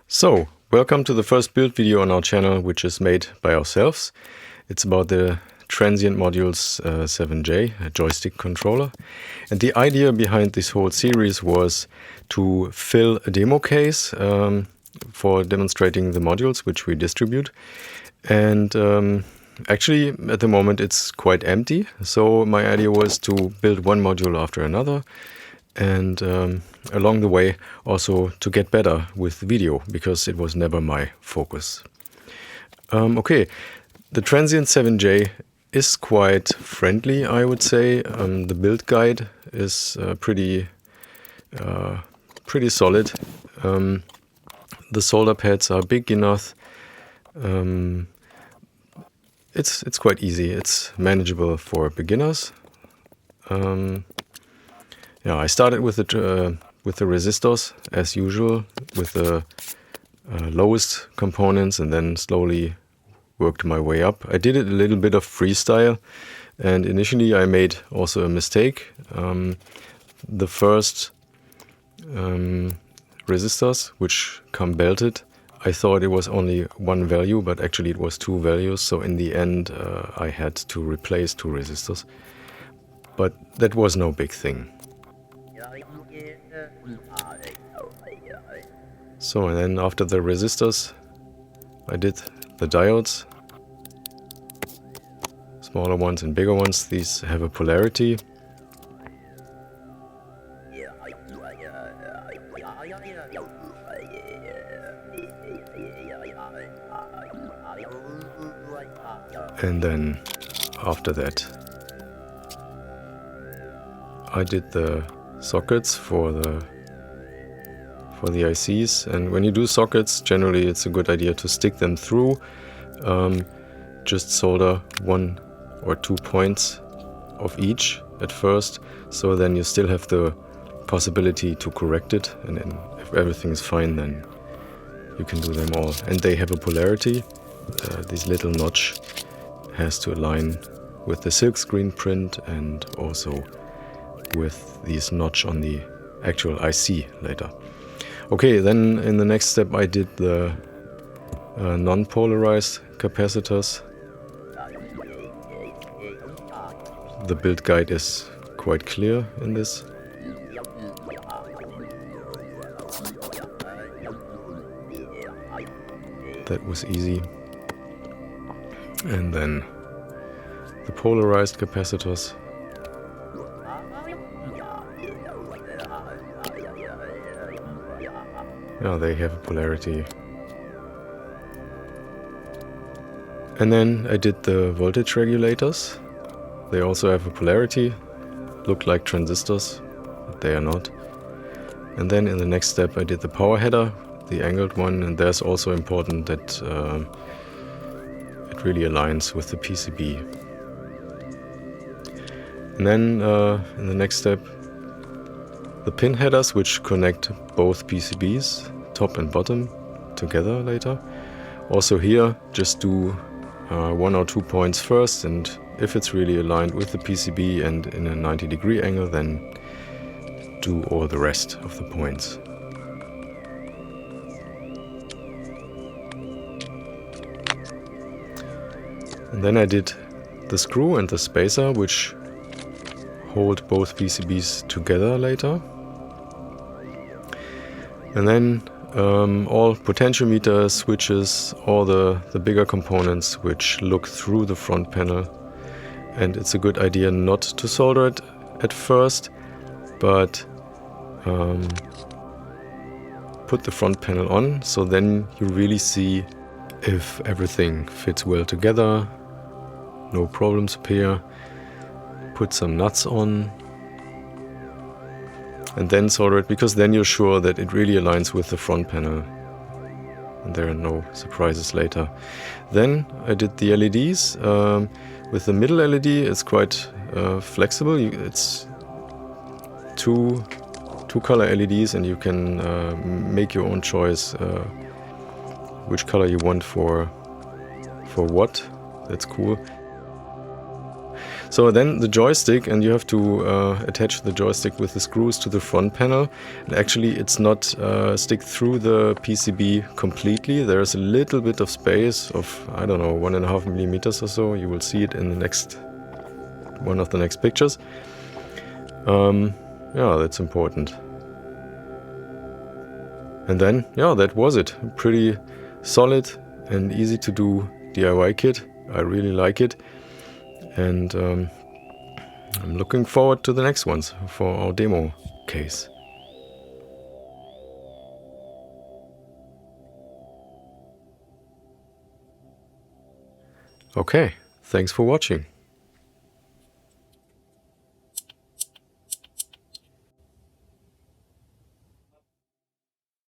So, welcome to the first build video on our channel, which is made by ourselves. It's about the Transient modules 7J, a joystick controller. And the idea behind this whole series was to fill a demo case for demonstrating the modules which we distribute. And actually, at the moment, it's quite empty. So my idea was to build one module after another. And along the way, also to get better with video, because it was never my focus. Okay, the Transient 7J is quite friendly, I would say. The build guide is pretty solid. The solder pads are big enough. It's quite easy. It's manageable for beginners. Yeah, I started with the resistors as usual, with the lowest components, and then slowly worked my way up. I did it a little bit of freestyle, and initially I made also a mistake. The first resistors, which come belted, I thought it was only one value, but actually it was two values. So in the end, I had to replace two resistors. But that was no big thing. So, and then after the resistors, I did the diodes. Smaller ones and bigger ones. These have a polarity. And then after that, I did the sockets for the ICs. And when you do sockets, generally it's a good idea to stick them through. Just solder 1 or 2 points of each at first, so then you still have the possibility to correct it, and then if everything is fine, then you can do them all. And they have a polarity. This little notch has to align with the silkscreen print and also with this notch on the actual IC later. Okay, then in the next step I did the non-polarized capacitors. The build guide is quite clear in this. That was easy. And then the polarized capacitors. Yeah, they have a polarity. And then I did the voltage regulators. They also have a polarity, look like transistors, but they are not. And then in the next step I did the power header, the angled one, and there's also important that it really aligns with the PCB. And then in the next step, the pin headers, which connect both PCBs, top and bottom, together later. Also here, just do 1 or 2 points first, and if it's really aligned with the PCB and in a 90-degree angle, then do all the rest of the points. And then I did the screw and the spacer, which hold both PCBs together later. And then all potentiometer switches, all the bigger components which look through the front panel. And it's a good idea not to solder it at first, but put the front panel on, so then you really see if everything fits well together, no problems appear. Put some nuts on and then solder it, because then you're sure that it really aligns with the front panel and there are no surprises later. Then I did the LEDs. With the middle LED, it's quite flexible. It's two color LEDs, and you can make your own choice which color you want for what. That's cool. So then the joystick, and you have to attach the joystick with the screws to the front panel. And actually it's not stick through the PCB completely. There's a little bit of space of, I don't know, 1.5 millimeters or so. You will see it in the next one of the next pictures. Yeah, that's important. And then, yeah, that was it. Pretty solid and easy to do DIY kit. I really like it. And I'm looking forward to the next ones for our demo case. Okay, thanks for watching.